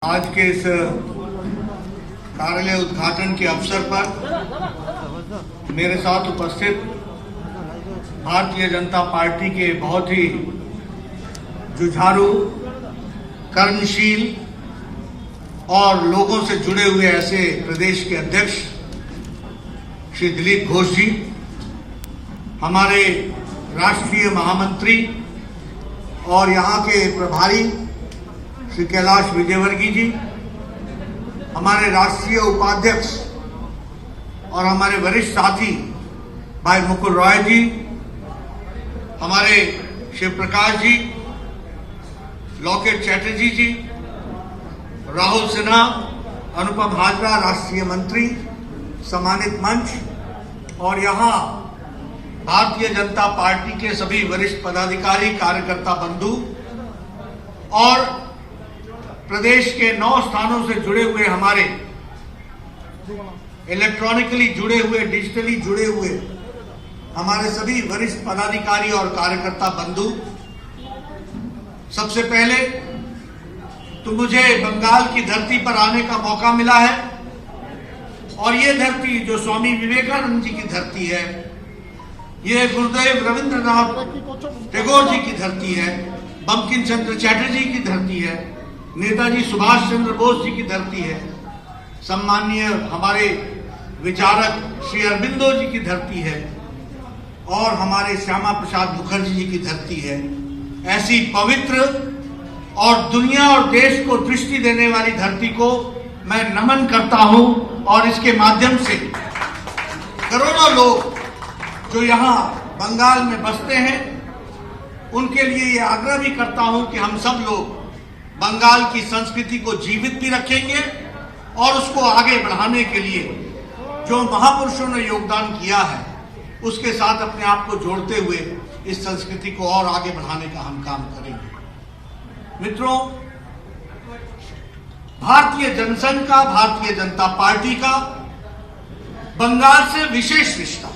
आज के इस कार्यालय उद्घाटन के अवसर पर मेरे साथ उपस्थित भारतीय जनता पार्टी के बहुत ही जुझारू, कर्मशील और लोगों से जुड़े हुए ऐसे प्रदेश के अध्यक्ष श्री दिलीप घोष जी, हमारे राष्ट्रीय महामंत्री और यहाँ के प्रभारी श्री कैलाश विजयवर्गीय जी, हमारे राष्ट्रीय उपाध्यक्ष और हमारे वरिष्ठ साथी भाई मुकुल रॉय जी, हमारे शिव प्रकाश जी, लॉकेट चैटर्जी जी, राहुल सिन्हा, अनुपम हाजरा राष्ट्रीय मंत्री, सम्मानित मंच और यहाँ भारतीय जनता पार्टी के सभी वरिष्ठ पदाधिकारी, कार्यकर्ता बंधु और प्रदेश के 9 स्थानों से जुड़े हुए हमारे इलेक्ट्रॉनिकली जुड़े हुए, डिजिटली जुड़े हुए हमारे सभी वरिष्ठ पदाधिकारी और कार्यकर्ता बंधु, सबसे पहले तो मुझे बंगाल की धरती पर आने का मौका मिला है और ये धरती जो स्वामी विवेकानंद जी की धरती है, ये गुरुदेव रविंद्रनाथ टैगोर जी की धरती है, बंकिम चंद्र चटर्जी की धरती है, नेताजी सुभाष चंद्र बोस जी की धरती है, सम्माननीय हमारे विचारक श्री अरबिंदो जी की धरती है और हमारे श्यामा प्रसाद मुखर्जी जी की धरती है। ऐसी पवित्र और दुनिया और देश को दृष्टि देने वाली धरती को मैं नमन करता हूं और इसके माध्यम से करोड़ों लोग जो यहाँ बंगाल में बसते हैं उनके लिए ये आग्रह भी करता हूं कि हम सब लोग बंगाल की संस्कृति को जीवित भी रखेंगे और उसको आगे बढ़ाने के लिए जो महापुरुषों ने योगदान किया है उसके साथ अपने आप को जोड़ते हुए इस संस्कृति को और आगे बढ़ाने का हम काम करेंगे। मित्रों, भारतीय जनसंघ का, भारतीय जनता पार्टी का बंगाल से विशेष रिश्ता है,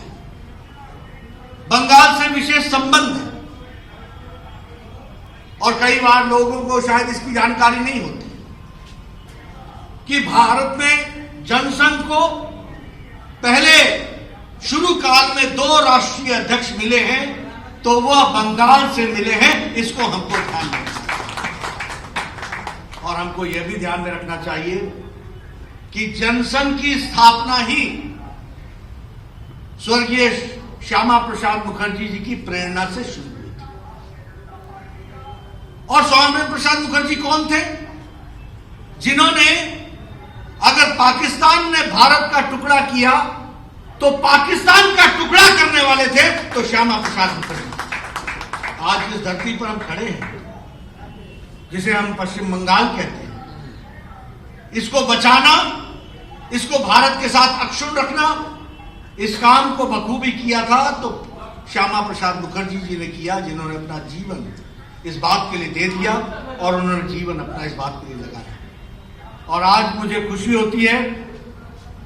बंगाल से विशेष संबंध है और कई बार लोगों को शायद इसकी जानकारी नहीं होती कि भारत में जनसंघ को पहले शुरू काल में 2 राष्ट्रीय अध्यक्ष मिले हैं तो वह बंगाल से मिले हैं। इसको हमको ध्यान में रखना और हमको यह भी ध्यान में रखना चाहिए कि जनसंघ की स्थापना ही स्वर्गीय श्यामा प्रसाद मुखर्जी जी की प्रेरणा से शुरू हुई थी। और श्यामा प्रसाद मुखर्जी कौन थे? जिन्होंने अगर पाकिस्तान ने भारत का टुकड़ा किया तो पाकिस्तान का टुकड़ा करने वाले थे तो श्यामा प्रसाद मुखर्जी। आज जिस धरती पर हम खड़े हैं, जिसे हम पश्चिम बंगाल कहते हैं, इसको बचाना, इसको भारत के साथ अक्षुण्ण रखना, इस काम को बखूबी किया था तो श्यामा प्रसाद मुखर्जी जी ने किया, जिन्होंने अपना जीवन इस बात के लिए दे दिया और उन्होंने जीवन अपना इस बात के लिए लगाया। और आज मुझे खुशी होती है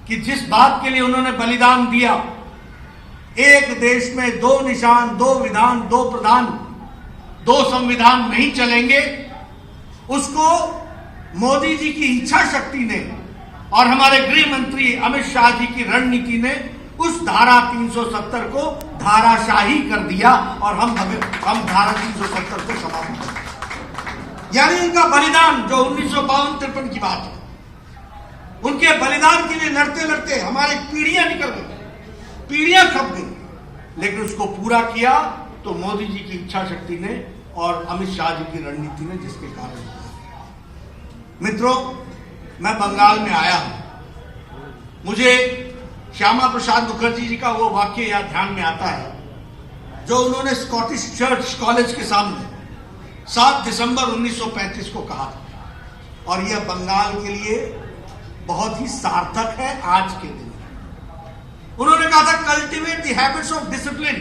कि जिस बात के लिए उन्होंने बलिदान दिया, एक देश में 2 निशान, 2 विधान, 2 प्रधान, 2 संविधान नहीं चलेंगे, उसको मोदी जी की इच्छा शक्ति ने और हमारे गृह मंत्री अमित शाह जी की रणनीति ने उस धारा 370 को धाराशाही कर दिया और हम धारा 370 को समाप्त कर। यानी उनका बलिदान जो 1952-53 की बात है, उनके बलिदान के लिए लड़ते लड़ते हमारी पीढ़ियां निकल गई, पीढ़ियां खप गई, लेकिन उसको पूरा किया तो मोदी जी की इच्छा शक्ति ने और अमित शाह जी की रणनीति ने, जिसके कारण। मित्रों, मैं बंगाल में आया हूं, मुझे श्यामा प्रसाद मुखर्जी जी का वो वाक्य याद ध्यान में आता है जो उन्होंने स्कॉटिश चर्च कॉलेज के सामने 7 दिसंबर 1935 को कहा था और यह बंगाल के लिए बहुत ही सार्थक है आज के दिन। उन्होंने कहा था, cultivate the habits of discipline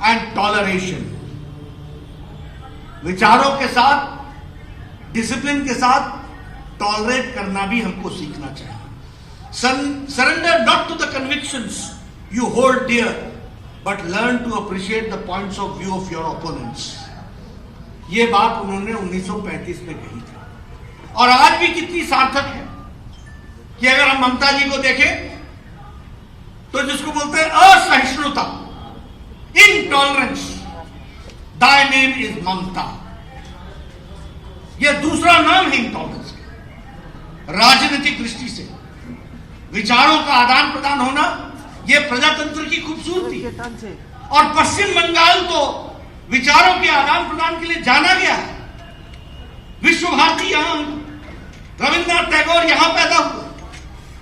and toleration. विचारों के साथ, डिसिप्लिन के साथ टॉलरेट करना भी हमको सीखना चाहिए। Surrender not to the convictions you hold dear, but learn to appreciate the points of view of your opponents. ये बात उन्होंने 1935 में कही थी। और आज भी कितनी सार्थक है कि अगर हम ममता जी को देखें तो जिसको बोलते हैं असहिष्णुता, इनटॉलरेंस, दाई नेम इज ममता, यह दूसरा नाम है इंटॉलरेंस का। राजनीतिक दृष्टि से विचारों का आदान प्रदान होना यह प्रजातंत्र की खूबसूरती है। और पश्चिम बंगाल तो विचारों के आदान प्रदान के लिए जाना गया है। विश्व भारती यहां, रविन्द्रनाथ टैगोर यहां पैदा हुए।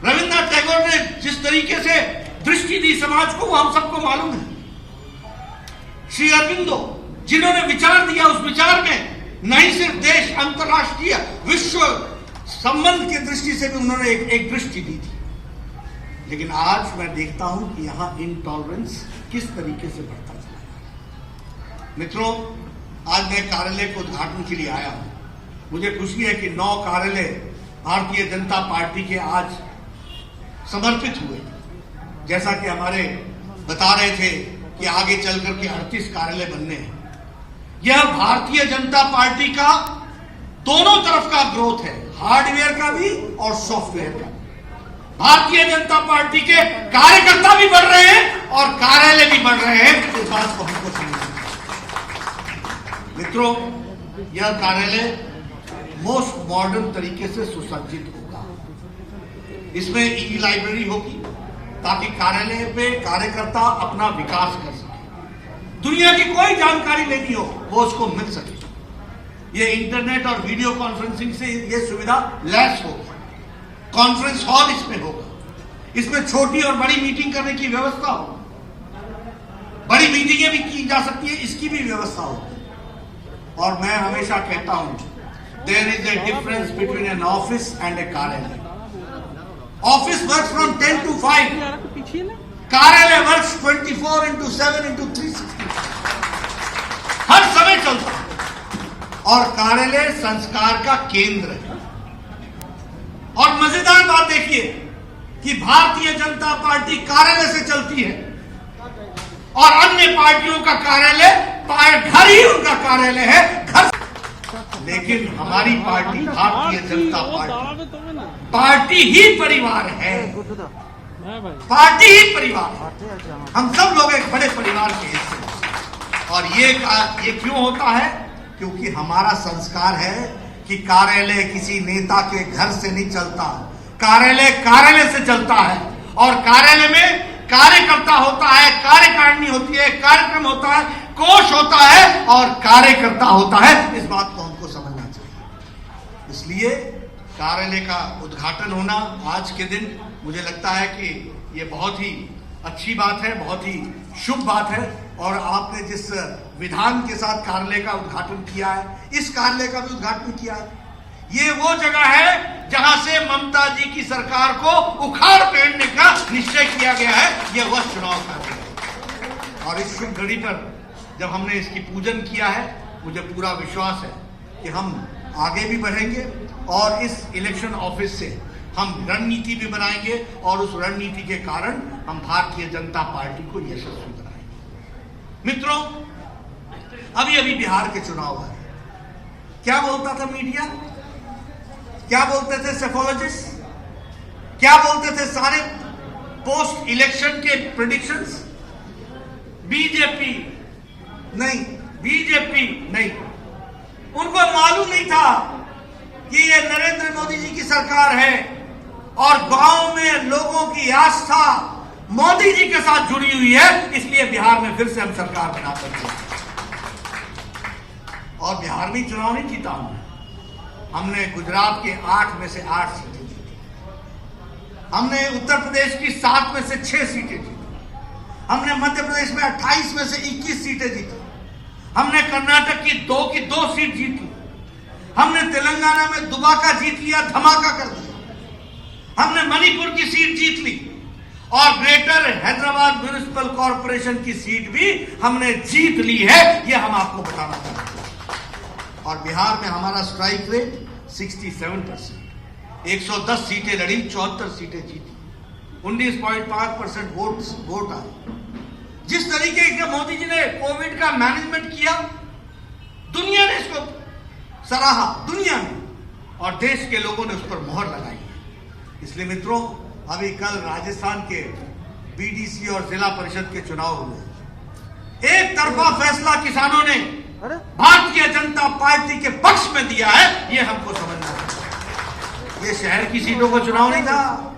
रविन्द्रनाथ टैगोर ने जिस तरीके से दृष्टि दी समाज को, वो हम सबको मालूम है। श्री अरविंदो जिन्होंने विचार दिया, उस विचार में नहीं सिर्फ देश, अंतर्राष्ट्रीय विश्व संबंध की दृष्टि से भी उन्होंने एक दृष्टि दी थी। लेकिन आज मैं देखता हूं कि यहां इनटॉलरेंस किस तरीके से बढ़ता चला है। मित्रों, आज मैं कार्यालय के उद्घाटन के लिए आया हूं। मुझे खुशी है कि 9 कार्यालय भारतीय जनता पार्टी के आज समर्पित हुए। जैसा कि हमारे बता रहे थे कि आगे चलकर के 38 कार्यालय बनने हैं। यह भारतीय जनता पार्टी का दोनों तरफ का ग्रोथ है, हार्डवेयर का भी और सॉफ्टवेयर का। भारतीय जनता पार्टी के कार्यकर्ता भी बढ़ रहे हैं और कार्यालय भी बढ़ रहे हैं। इस बात को हमको समझना है। मित्रों, यह कार्यालय मोस्ट मॉडर्न तरीके से सुसज्जित होगा। इसमें ई लाइब्रेरी होगी ताकि कार्यालय पे कार्यकर्ता अपना विकास कर सके। दुनिया की कोई जानकारी लेनी हो वो उसको मिल सके। ये इंटरनेट और वीडियो कॉन्फ्रेंसिंग से ये सुविधा लैस होगी। कॉन्फ्रेंस हॉल इसमें होगा। इसमें छोटी और बड़ी मीटिंग करने की व्यवस्था होगी। बड़ी मीटिंगें भी की जा सकती है, इसकी भी व्यवस्था होगी। और मैं हमेशा कहता हूं, there is a difference between an office and a karyalaya. Office works from 10 to 5, कार्यालय वर्क्स 24/7/360, हर समय चलता है। और कार्यालय संस्कार का केंद्र है। और मजेदार बात देखिए कि भारतीय जनता पार्टी कार्यालय से चलती है और अन्य पार्टियों का कार्यालय घर ही उनका कार्यालय है, घर। लेकिन हमारी पार्टी, भारतीय जनता पार्टी ही परिवार है। पार्टी ही परिवार है। हम सब लोग एक बड़े परिवार के हिस्से। और ये क्यों होता है? क्योंकि हमारा संस्कार है कि कार्यालय किसी नेता के घर से नहीं चलता, कार्यालय कार्यालय से चलता है। और कार्यालय में कार्यकर्ता होता है, कार्यकारिणी होती है, कार्यक्रम होता है, कोष होता है और कार्यकर्ता होता है। इस बात को हमको समझना चाहिए। इसलिए कार्यालय का उद्घाटन होना आज के दिन, मुझे लगता है कि ये बहुत ही अच्छी बात है, बहुत ही शुभ बात है। और आपने जिस विधान के साथ कार्यालय का उद्घाटन किया है, इस कार्यालय का भी उद्घाटन किया है। ये वो जगह है जहां से ममता जी की सरकार को उखाड़ फेंकने का निश्चय किया गया है। यह वह चुनाव कार्यालय। और इस शुभ घड़ी पर जब हमने इसकी पूजन किया है, मुझे पूरा विश्वास है कि हम आगे भी बढ़ेंगे और इस इलेक्शन ऑफिस से हम रणनीति भी बनाएंगे और उस रणनीति के कारण हम भारतीय जनता पार्टी को यशस्वी बनाएंगे। मित्रों, अभी बिहार के चुनाव है। क्या बोलता था मीडिया? क्या बोलते थे सेफोलॉजिस्ट? क्या बोलते थे सारे पोस्ट इलेक्शन के प्रेडिक्शंस? बीजेपी नहीं, बीजेपी नहीं। उनको मालूम नहीं था कि ये नरेंद्र मोदी जी की सरकार है और गांव में लोगों की आस्था मोदी जी के साथ जुड़ी हुई है। इसलिए बिहार में फिर से हम सरकार बना सकते हैं। और बिहार में चुनाव नहीं जीता हमने गुजरात के 8 में से 8 सीटें जीती। हमने उत्तर प्रदेश की 7 में से 6 सीटें जीती। हमने मध्य प्रदेश में 28 में से 21 सीटें जीती। हमने कर्नाटक की 2 सीट जीती। हमने तेलंगाना में दुबाका जीत लिया, धमाका कर दिया। हमने मणिपुर की सीट जीत ली और ग्रेटर हैदराबाद म्युनिसिपल कॉर्पोरेशन की सीट भी हमने जीत ली है। यह हम आपको बताना चाहते हैं। और बिहार में हमारा स्ट्राइक रेट 67%, 110 सीटें लड़ी, 74 सीटें जीती, 19.5% वोट आए। जिस तरीके से मोदी जी ने कोविड का मैनेजमेंट किया, दुनिया ने इसको सराहा। दुनिया ने और देश के लोगों ने उस पर मोहर लगाई है। इसलिए मित्रों, अभी कल राजस्थान के बीडीसी और जिला परिषद के चुनाव हुए। एक तरफा फैसला किसानों ने भारतीय जनता पार्टी के पक्ष में दिया है, ये हमको समझना है। ये शहर की सीटों का चुनाव नहीं था,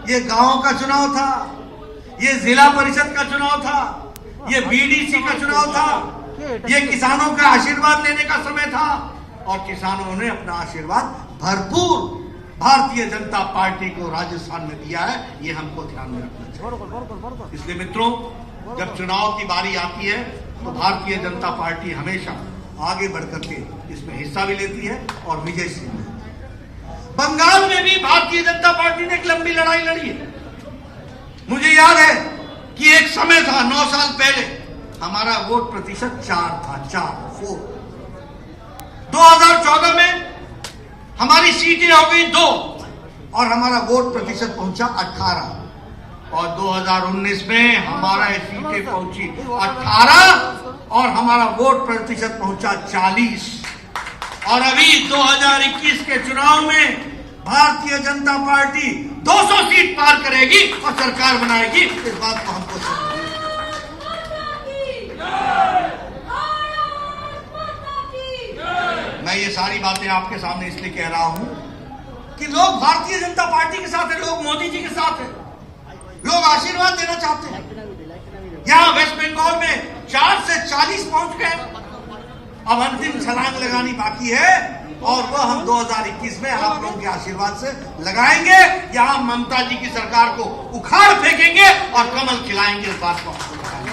ये गांवों का चुनाव था, ये जिला परिषद का चुनाव था, ये बीडीसी का चुनाव था, ये किसानों का आशीर्वाद लेने का समय था और किसानों ने अपना आशीर्वाद भरपूर भारतीय जनता पार्टी को राजस्थान में दिया है। ये हमको ध्यान में रखना चाहिए। इसलिए मित्रों, जब चुनाव की बारी आती है तो भारतीय जनता पार्टी हमेशा आगे बढ़कर के इसमें हिस्सा भी लेती है और विजय सिंह है। बंगाल में भी भारतीय जनता पार्टी ने एक लंबी लड़ाई लड़ी है। मुझे याद है कि एक समय था 9 साल पहले, हमारा वोट प्रतिशत 4 था, 4। 2014 में हमारी सीटें हो गई 2 और हमारा वोट प्रतिशत पहुंचा 18 और 2019 में हमारा सीटें पहुंची 18 और हमारा वोट प्रतिशत पहुंचा 40 और अभी 2021 के चुनाव में भारतीय जनता पार्टी 200 सीट पार करेगी और सरकार बनाएगी। इस बात को हमको समझना है। मैं ये सारी बातें आपके सामने इसलिए कह रहा हूं कि लोग भारतीय जनता पार्टी के साथ है, लोग मोदी जी के साथ है, लोग आशीर्वाद देना चाहते हैं। यहां वेस्ट बंगाल में 4 से 40 पहुंच गए, अब अंतिम छलांग लगानी बाकी है और वह हम 2021 में आप लोगों के आशीर्वाद से लगाएंगे। यहां ममता जी की सरकार को उखाड़ फेंकेंगे और कमल खिलाएंगे। इस बात को आपको बताएंगे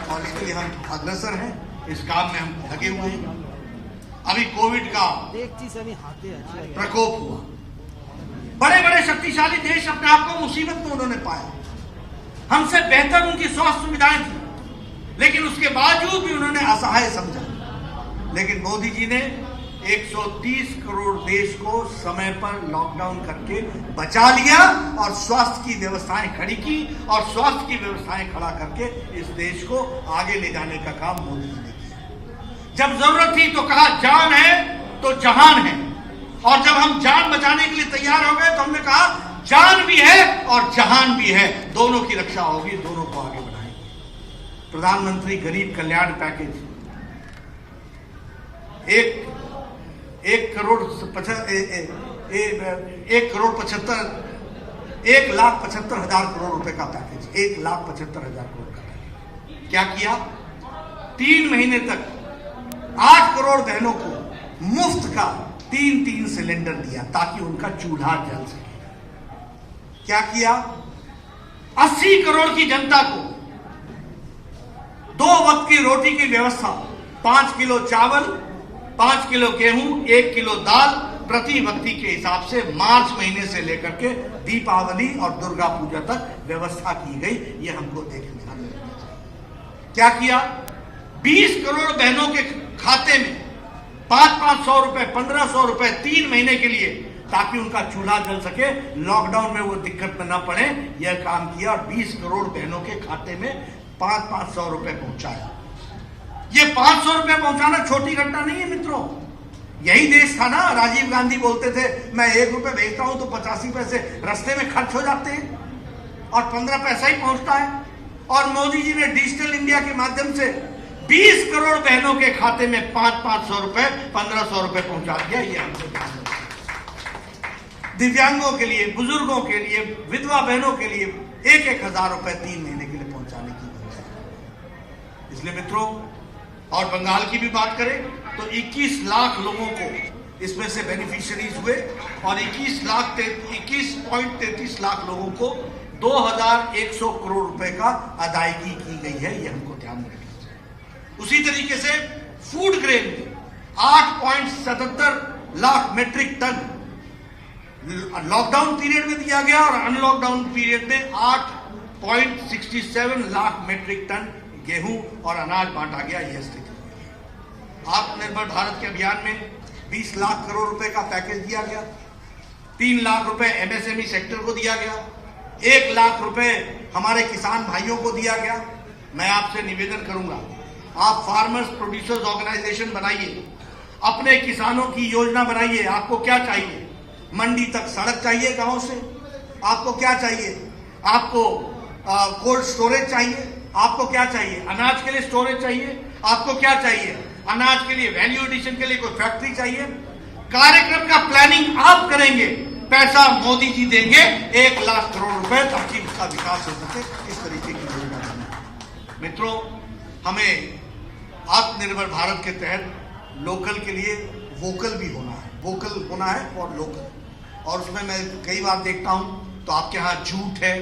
और इसके लिए हम अग्रसर हैं, इस काम में हम लगे हुए हैं। अभी कोविड का प्रकोप हुआ, बड़े बड़े शक्तिशाली देश अपने आप को मुसीबत में उन्होंने पाया, हमसे बेहतर उनकी स्वास्थ्य सुविधाएं थी, लेकिन उसके बावजूद भी उन्होंने असहाय समझा। लेकिन मोदी जी ने 130 करोड़ देश को समय पर लॉकडाउन करके बचा लिया और स्वास्थ्य की व्यवस्थाएं खड़ी की और स्वास्थ्य की व्यवस्थाएं खड़ा करके इस देश को आगे ले जाने का काम मोदी जी ने किया। जब जरूरत थी तो कहा जान है तो जहान है, और जब हम जान बचाने के लिए तैयार हो गए तो हमने कहा जान भी है और जहान भी है, दोनों की रक्षा होगी, दोनों को आगे बढ़ाएंगे। प्रधानमंत्री गरीब कल्याण पैकेज 1 करोड़ 1,75,000 करोड़ रुपए का पैकेज, 1,75,000 करोड़ का पैकेज। क्या किया? 3 महीने तक 8 करोड़ बहनों को मुफ्त का 3 सिलेंडर दिया ताकि उनका चूल्हा जल सके। क्या किया? 80 करोड़ की जनता को 2 वक्त की रोटी की व्यवस्था, 5 किलो चावल, 5 किलो गेहूं, 1 किलो दाल प्रति व्यक्ति के हिसाब से मार्च महीने से लेकर के दीपावली और दुर्गा पूजा तक व्यवस्था की गई। ये हमको देखना चाहिए। क्या किया? 20 करोड़ बहनों के खाते में 500 रुपए, 1500 रुपए 3 महीने के लिए, ताकि उनका चूल्हा जल सके, लॉकडाउन में वो दिक्कत में न पड़े, यह काम किया और 20 करोड़ बहनों के खाते में 500 रुपए पहुंचाया। ये 500 रुपए पहुंचाना छोटी घटना नहीं है मित्रों। यही देश था ना, राजीव गांधी बोलते थे मैं 1 रुपए भेजता हूं तो 85 पैसे रास्ते में खर्च हो जाते हैं और 15 पैसा ही पहुंचता है। और मोदी जी ने डिजिटल इंडिया के माध्यम से 20 करोड़ बहनों के खाते में 500 रुपए, 1500 रुपए पहुंचा दिया। ये हमसे दिव्यांगों के लिए, बुजुर्गों के लिए, विधवा बहनों के लिए 1-1 हजार रुपए 3 महीने के लिए पहुंचाने की व्यवस्था। इसलिए मित्रों, और बंगाल की भी बात करें तो 21 लाख लोगों को इसमें से बेनिफिशियरीज हुए और 21.33 लाख लोगों को 2100 करोड़ रुपए का अदायगी की गई है। ये हमको ध्यान में रखना चाहिए। उसी तरीके से फूड ग्रेन में 8.77 lakh metric ton lockdown period में दिया गया और अनलॉकडाउन पीरियड में 8.67 लाख मेट्रिक टन गेहूं और अनाज बांटा गया। यह स्थिति आत्मनिर्भर भारत के अभियान में 20 लाख करोड़ रुपए का पैकेज दिया गया, 3 लाख रुपए एमएसएमई सेक्टर को दिया गया, 1 लाख रुपए हमारे किसान भाइयों को दिया गया। मैं आपसे निवेदन करूंगा, आप फार्मर्स प्रोड्यूसर्स ऑर्गेनाइजेशन बनाइए, अपने किसानों की योजना बनाइए। आपको क्या चाहिए? मंडी तक सड़क चाहिए गांव से? आपको क्या चाहिए? आपको कोल्ड स्टोरेज चाहिए? आपको क्या चाहिए? अनाज के लिए स्टोरेज चाहिए? आपको क्या चाहिए? अनाज के लिए वैल्यू एडिशन के लिए कोई फैक्ट्री चाहिए? कार्यक्रम का प्लानिंग आप करेंगे, पैसा मोदी जी देंगे, 1 लाख करोड़ रुपए, ताकि उसका विकास हो सके। इस तरीके की योजना बनाए। मित्रों, हमें आत्मनिर्भर भारत के तहत लोकल के लिए वोकल भी होना है। वोकल होना है और लोकल। और उसमें मैं कई बार देखता हूं तो आपके यहाँ जूट है,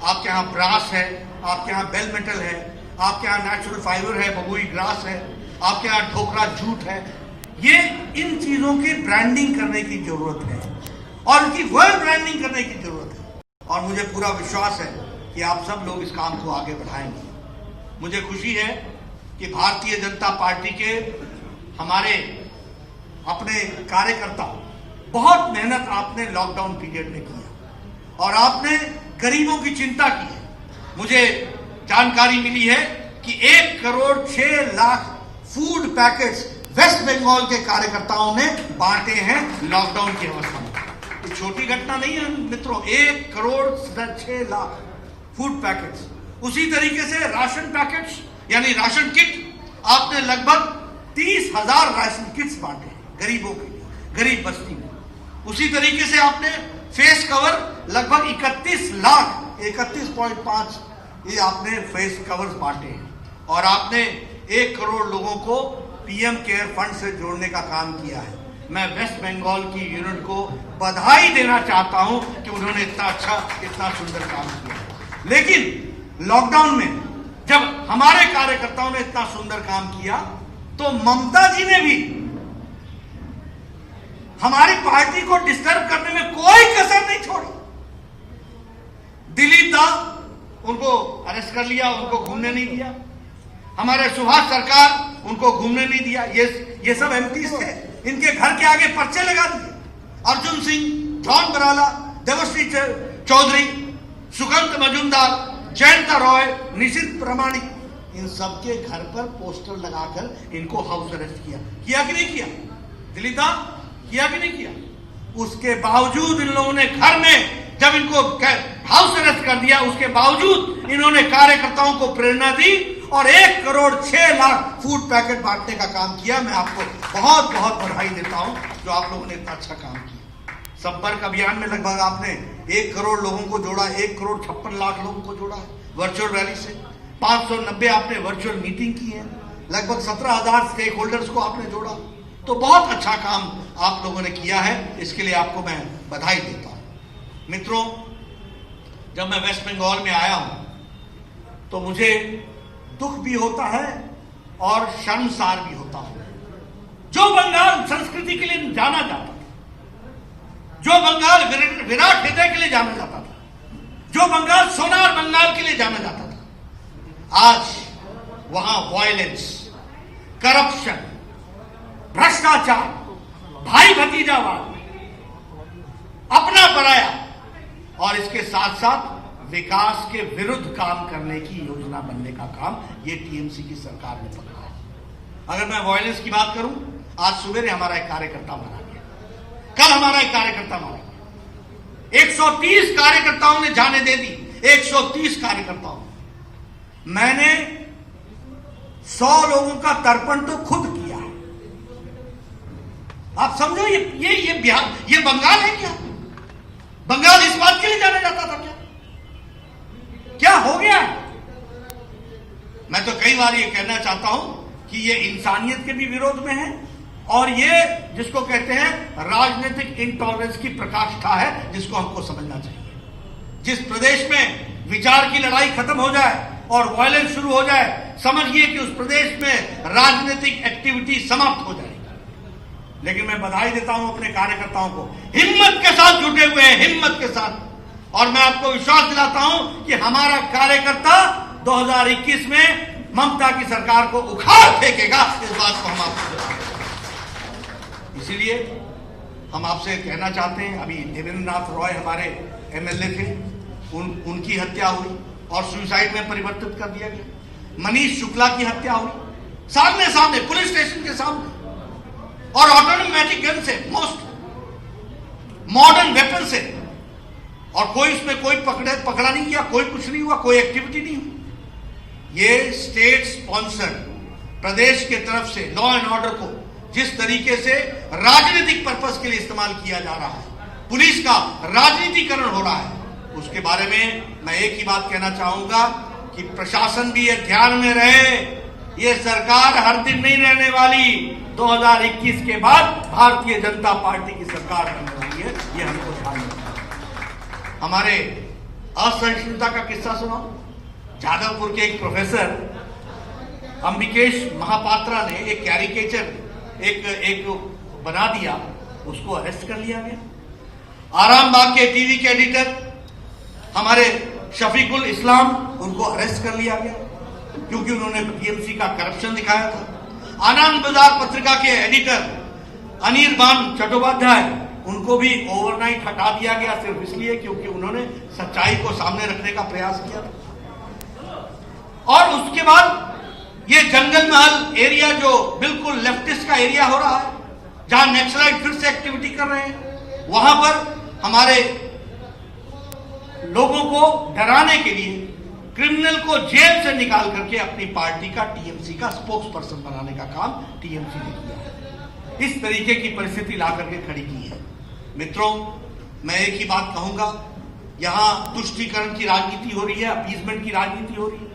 आपके यहाँ ब्रास है, आपके यहाँ बेल मेटल है, आपके यहाँ नेचुरल फाइबर है, बबुई ग्रास है, आपके यहाँ ढोकरा जूट है। ये इन चीजों की ब्रांडिंग करने की जरूरत है और इनकी वर्ल्ड ब्रांडिंग करने की जरूरत है। और मुझे पूरा विश्वास है कि आप सब लोग इस काम को आगे बढ़ाएंगे। मुझे खुशी है कि भारतीय जनता पार्टी के हमारे अपने कार्यकर्ता, बहुत मेहनत आपने लॉकडाउन पीरियड में किया और आपने गरीबों की चिंता की है। मुझे जानकारी मिली है कि 1 करोड़ 6 लाख फूड पैकेट्स वेस्ट बंगाल के कार्यकर्ताओं ने बांटे हैं लॉकडाउन की अवस्था में। ये छोटी घटना नहीं है मित्रों, 1 करोड़ 6 लाख फूड पैकेट्स। उसी तरीके से राशन पैकेट्स यानी राशन किट आपने लगभग 30,000 राशन किट्स बांटे हैं गरीबों के लिए, गरीब बस्ती में। उसी तरीके से आपने फेस कवर लगभग 31 लाख 31.5 ये आपने फेस कवर्स बांटे हैं और आपने 1 करोड़ लोगों को पीएम केयर फंड से जोड़ने का काम किया है। मैं वेस्ट बंगाल की यूनिट को बधाई देना चाहता हूं कि उन्होंने इतना अच्छा, इतना सुंदर काम किया। लेकिन लॉकडाउन में जब हमारे कार्यकर्ताओं ने इतना सुंदर काम किया तो ममता जी ने भी हमारी पार्टी को डिस्टर्ब करने में कोई कसर नहीं छोड़ी। दिलीप दा, उनको अरेस्ट कर लिया, उनको घूमने नहीं दिया। हमारे सुभाष सरकार, उनको घूमने नहीं दिया। ये सब एमपीज थे, इनके घर के आगे पर्चे लगा दिए। अर्जुन सिंह, जॉन बराला, देवश्री चौधरी, सुगंध मजुमदार, जयंता रॉय, निशित प्रमाणिक, इन सबके घर पर पोस्टर लगाकर इनको हाउस अरेस्ट किया कि नहीं किया? दिलीप दा, किया कि नहीं किया? उसके बावजूद इन लोगों ने घर में जब इनको हाउस अरेस्ट कर दिया, उसके बावजूद इन्होंने कार्यकर्ताओं को प्रेरणा दी और 1 करोड़ 6 लाख फूड पैकेट बांटने का काम किया। मैं आपको बहुत बहुत बधाई देता हूं जो आप लोगों ने इतना अच्छा काम किया। संपर्क अभियान में लगभग आपने 1 करोड़ लोगों को जोड़ा, 1 करोड़ 56 लाख लोगों को जोड़ा है वर्चुअल रैली से। 590 आपने वर्चुअल मीटिंग की है, लगभग 17,000 स्टेक होल्डर्स को आपने जोड़ा। तो बहुत अच्छा काम आप लोगों ने किया है, इसके लिए आपको मैं बधाई देता हूं। मित्रों, जब मैं वेस्ट बंगाल में आया हूं तो मुझे दुख भी होता है और शर्मसार भी होता हूं। जो बंगाल संस्कृति के लिए जाना जाता था, जो बंगाल विराट हृदय के लिए जाना जाता था, जो बंगाल सोनार बंगाल के लिए जाना जाता था, आज वहां वायलेंस, करप्शन, भ्रष्टाचार, भाई भतीजावाद, अपना पराया और इसके साथ साथ विकास के विरुद्ध काम करने की योजना बनने का काम ये टीएमसी की सरकार ने पकड़ा है। अगर मैं वायलेंस की बात करूं, आज सवेरे हमारा एक कार्यकर्ता मारा गया, कल हमारा एक कार्यकर्ता मारा गया। 130 कार्यकर्ताओं ने जाने दे दी, 130 कार्यकर्ताओं। मैंने 100 लोगों का तर्पण तो खुद किया है। आप समझो, ये बिहार, ये बंगाल है क्या? बंगाल इस बात के लिए जाना जाता था क्या हो गया? मैं तो कई बार ये कहना चाहता हूं कि ये इंसानियत के भी विरोध में है और ये जिसको कहते हैं राजनीतिक इंटॉलरेंस की पराकाष्ठा है, जिसको हमको समझना चाहिए। जिस प्रदेश में विचार की लड़ाई खत्म हो जाए और वायलेंस शुरू हो जाए, समझिए कि उस प्रदेश में राजनीतिक एक्टिविटी समाप्त हो जाएगी। लेकिन मैं बधाई देता हूं अपने कार्यकर्ताओं को, हिम्मत के साथ जुटे हुए हैं, हिम्मत के साथ। और मैं आपको विश्वास दिलाता हूं कि हमारा कार्यकर्ता 2021 में ममता की सरकार को उखाड़ फेंकेगा, इस बात को हम आपको, इसीलिए हम आपसे कहना चाहते हैं, अभी देवेंद्र नाथ रॉय हमारे एमएलए थे, उनकी हत्या हुई और सुसाइड में परिवर्तित कर दिया गया। मनीष शुक्ला की हत्या हुई सामने सामने पुलिस स्टेशन के सामने। और ऑटोमेटिक गन से, मोस्ट मॉडर्न वेपन से, और कोई इसमें कोई पकड़ा नहीं गया, कोई कुछ नहीं हुआ, कोई एक्टिविटी नहीं हुई। ये स्टेट स्पॉन्सर्ड प्रदेश के तरफ से लॉ एंड ऑर्डर को जिस तरीके से राजनीतिक पर्पस के लिए इस्तेमाल किया जा रहा है, पुलिस का राजनीतिकरण हो रहा है, उसके बारे में मैं एक ही बात कहना चाहूंगा कि प्रशासन भी ये ध्यान में रहे, ये सरकार हर दिन नहीं रहने वाली। 2021 के बाद भारतीय जनता पार्टी की सरकार बनने वाली है, ये हमको ध्यान रखना है। हमारे असहिष्णुता का किस्सा सुनाओ। जादवपुर के एक प्रोफेसर अंबिकेश महापात्रा ने एक कैरिकेचर एक बना दिया, उसको अरेस्ट कर लिया गया। आरामबाग के टीवी के एडिटर हमारे शफीकुल इस्लाम, उनको अरेस्ट कर लिया गया क्योंकि उन्होंने टीएमसी का करप्शन दिखाया था। आनंद बाजार पत्रिका के एडिटर अनिर्बान चट्टोपाध्याय, उनको भी ओवरनाइट हटा दिया गया सिर्फ इसलिए क्योंकि उन्होंने सच्चाई को सामने रखने का प्रयास किया था। और उसके बाद ये जंगल महल एरिया जो बिल्कुल लेफ्टिस्ट का एरिया हो रहा है, जहां नक्सलाइट फिर से एक्टिविटी कर रहे हैं, वहां पर हमारे लोगों को डराने के लिए क्रिमिनल को जेल से निकाल करके अपनी पार्टी का, टीएमसी का स्पोक्स पर्सन बनाने का काम टीएमसी ने किया है। इस तरीके की परिस्थिति ला करके खड़ी की है। मित्रों, मैं एक ही बात कहूंगा, यहां तुष्टीकरण की राजनीति हो रही है, अपीजमेंट की राजनीति हो रही है।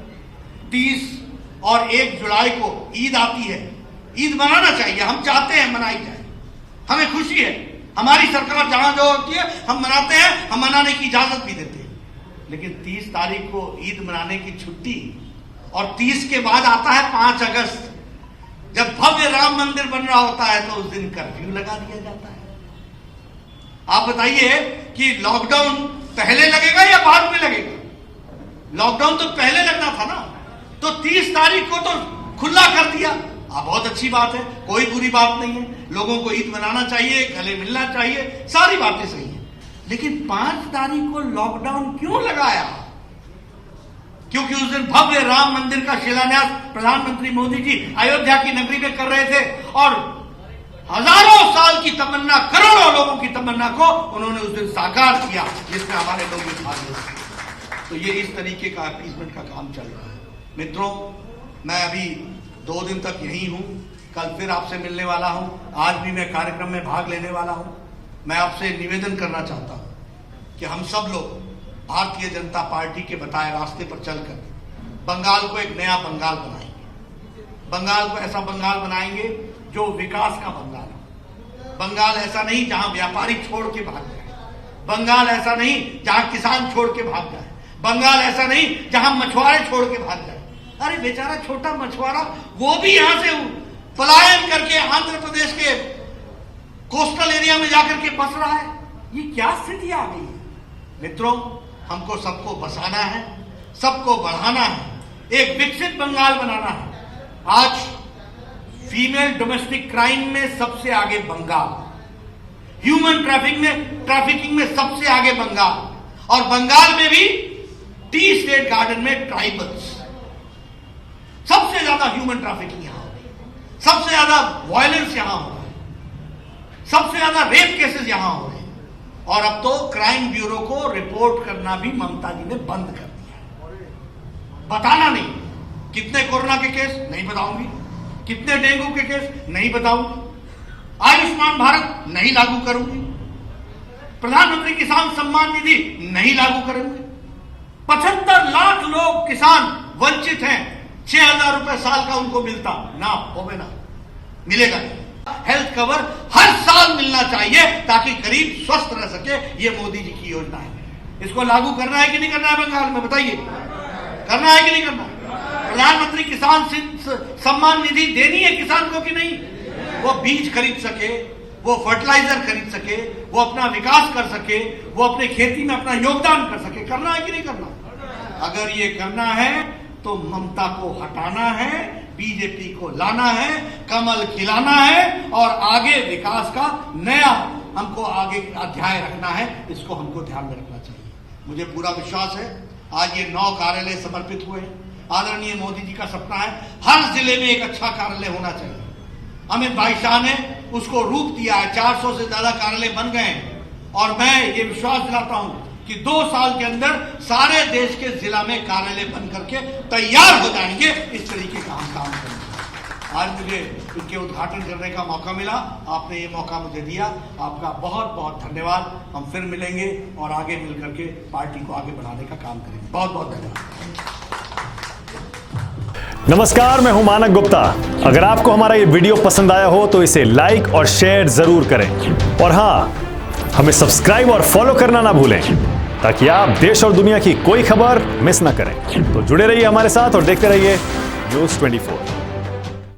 30 और 1 जुलाई को ईद आती है, ईद मनाना चाहिए, हम चाहते हैं मनाई जाए, हमें खुशी है, हमारी सरकार जहां जो होती है हम मनाते हैं, हम मनाने की इजाजत भी देते हैं। लेकिन 30 तारीख को ईद मनाने की छुट्टी, और 30 के बाद आता है 5 अगस्त, जब भव्य राम मंदिर बन रहा होता है, तो उस दिन कर्फ्यू लगा दिया जाता है। आप बताइए कि लॉकडाउन पहले लगेगा या बाद में लगेगा? लॉकडाउन तो पहले लगना था ना, तो 30 तारीख को तो खुला कर दिया। बहुत अच्छी बात है, कोई बुरी बात नहीं है, लोगों को ईद मनाना चाहिए, गले मिलना चाहिए, सारी बातें सही है। लेकिन 5 तारीख को लॉकडाउन क्यों लगाया? क्योंकि उस दिन भव्य राम मंदिर का शिलान्यास प्रधानमंत्री मोदी जी अयोध्या की नगरी में कर रहे थे, और हजारों साल की तमन्ना, करोड़ों लोगों की तमन्ना को उन्होंने उस दिन साकार किया, जिसमें हमारे लोग भी भाग लेते। तो ये इस तरीके का अपीजमेंट का काम चल रहा है। मित्रों, मैं अभी 2 दिन तक यही हूं, कल फिर आपसे मिलने वाला हूं, आज भी मैं कार्यक्रम में भाग लेने वाला हूं। मैं आपसे निवेदन करना चाहता हूं कि हम सब लोग भारतीय जनता पार्टी के बताए रास्ते पर चलकर बंगाल को एक नया बंगाल बनाएंगे। बंगाल को ऐसा बंगाल बनाएंगे जो विकास का बंगाल हो। बंगाल ऐसा नहीं जहां व्यापारी छोड़ के भाग जाए, बंगाल ऐसा नहीं जहां किसान छोड़ के भाग जाए, बंगाल ऐसा नहीं जहां मछुआरे छोड़ के भाग जाए। अरे बेचारा छोटा मछुआरा, वो भी यहां से पलायन करके आंध्र प्रदेश के कोस्टल एरिया में जाकर के बस रहा है। ये क्या स्थिति आ गई है? मित्रों, हमको सबको बसाना है, सबको बढ़ाना है, एक विकसित बंगाल बनाना है। आज फीमेल डोमेस्टिक क्राइम में सबसे आगे बंगाल, ह्यूमन ट्रैफिकिंग में सबसे आगे बंगाल, और बंगाल में भी टी स्टेट गार्डन में ट्राइबल्स, सबसे ज्यादा ह्यूमन ट्रैफिकिंग यहां हो रही है, सबसे ज्यादा वायलेंस यहां हो रहा है, सबसे ज्यादा रेप केसेस यहां हो रहे हैं। और अब तो क्राइम ब्यूरो को रिपोर्ट करना भी ममता जी ने बंद कर दिया। बताना नहीं, कितने कोरोना के केस नहीं बताऊंगी, कितने डेंगू के केस नहीं बताऊंगी, आयुष्मान भारत नहीं लागू करूंगी, प्रधानमंत्री किसान सम्मान निधि नहीं लागू करेंगे। 75 लाख लोग किसान वंचित हैं, 6,000 रुपए साल का उनको मिलता ना, होवे ना, मिलेगा नहीं। हेल्थ कवर हर साल मिलना चाहिए ताकि गरीब स्वस्थ रह सके, ये मोदी जी की योजना है। इसको लागू करना है कि नहीं करना है बंगाल में? बताइए, करना है कि नहीं करना है? प्रधानमंत्री किसान सम्मान निधि देनी है किसान को कि नहीं? वो बीज खरीद सके, वो फर्टिलाइजर खरीद सके, वो अपना विकास कर सके, वो अपने खेती में अपना योगदान कर सके। करना है कि नहीं करना? अगर ये करना है तो ममता को हटाना है, बीजेपी को लाना है, कमल खिलाना है, और आगे विकास का नया हमको आगे अध्याय रखना है। इसको हमको ध्यान में रखना चाहिए। मुझे पूरा विश्वास है, आज ये 9 कार्यालय समर्पित हुए हैं। आदरणीय मोदी जी का सपना है हर जिले में एक अच्छा कार्यालय होना चाहिए। अमित भाई शाह ने उसको रूप दिया है। 400 से ज्यादा कार्यालय बन गए हैं और मैं ये विश्वास दिलाता हूं कि 2 साल के अंदर सारे देश के जिला में कार्यालय बन करके तैयार हो जाएंगे। इस तरीके का हम काम करेंगे। आज मुझे इनके उद्घाटन करने का मौका मिला, आपने ये मौका मुझे दिया, आपका बहुत बहुत धन्यवाद। हम फिर मिलेंगे और आगे मिलकर के पार्टी को आगे बढ़ाने का काम करेंगे। बहुत बहुत धन्यवाद। नमस्कार, मैं हूं मानक गुप्ता। अगर आपको हमारा ये वीडियो पसंद आया हो तो इसे लाइक और शेयर जरूर करें और हां, हमें सब्सक्राइब और फॉलो करना ना भूलें ताकि आप देश और दुनिया की कोई खबर मिस ना करें। तो जुड़े रहिए हमारे साथ और देखते रहिए न्यूज़ 24।